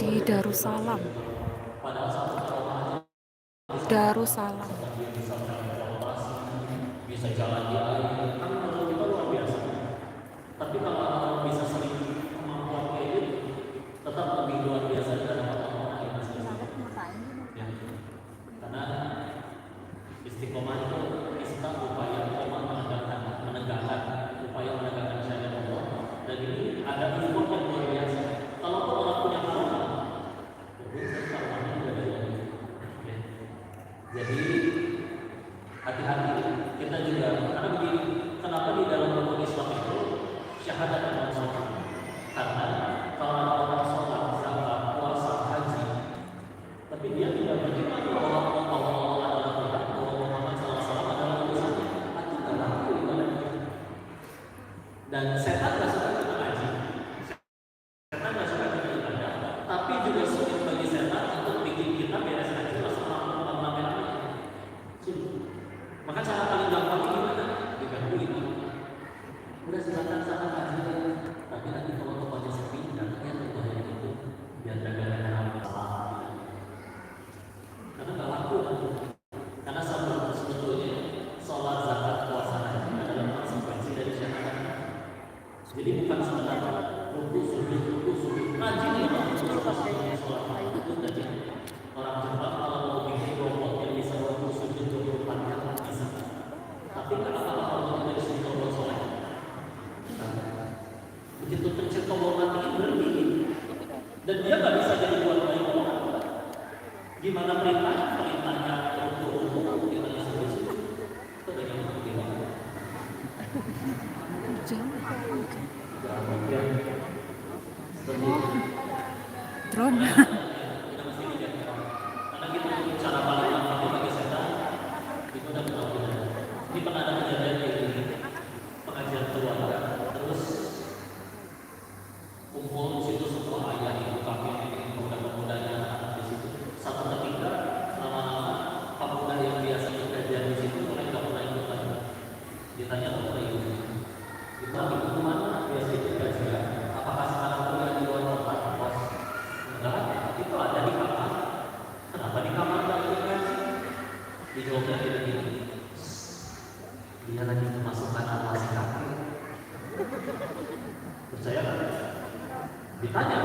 Di Darussalam. Darussalam. Bisa jalan di air, kan menurut kita luar biasa. Tapi kalau bisa sering kemampuan kayak gitu, tetap lebih luar biasa dari orang-orang yang masih ya. Karena istiqomah itu istilah upaya menegakkan upaya menegakkan syariat Allah. Dan ini ada effort yang luar biasa. Kalau orang punya harapan, jadi hati-hati kita juga, karena begini, kenapa di dalam rukun Islam itu syahadat dan sholat? Karena kalau ada orang sholat, zakat, puasa, haji, tapi dia tidak beriman bahwa Allah adalah Tuhan, bahwa Muhammad SAW adalah utusannya, hati tidak laku ibadahnya. Dan setan tidak suka kita haji, setan tidak suka kita ibadah, tapi juga sulit bagi setan untuk bikin kita beres haji langsung melakukan. Maka cara paling gampang gimana? Digangguin. Udah silakan haji, tapi nanti kalau tempatnya sepi, datangnya tempatnya itu biar dagangan salah. Karena nggak laku kan? Karena sebetulnya sholat, zakat, puasa haji adalah konsekuensi dari syahadat. Jadi bukan sekedar rukuk sujud, rajin ya sholat itu jadi orang Jepang kalau mau bikin robot yang bisa rukuk sujud 24 jam bisa. Tapi kenapa kalau kita disuruh tombol sholat? Begitu pencet tombol mati berhenti, dan dia nggak bisa jadi buat baik orang. Gimana perintahnya untuk kita disuruh sujud? Itu banyak yang tidak. Drone. Karena kita cara paling gampang bagi setan itu udah ketahuan. Ini pernah ada kejadian kayak gini, pengajian keluarga, terus kumpul di situ semua ayah, ibu, kakek, pemuda-pemudanya di situ. Satu ketika lama-lama pemuda yang biasa kajian di situ mulai nggak pernah ikut lagi. Ditanya kepada ibu, "Ibu, kemana biasa ikut kajian? Apakah sekarang kuliah di luar tempat kos?" "Enggak, itu ada di kamar." "Kenapa di kamar nggak ikut ngaji?" Dijawabnya gini, "Dia lagi kemasukan almasi kaki." Percaya kan? Ditanya,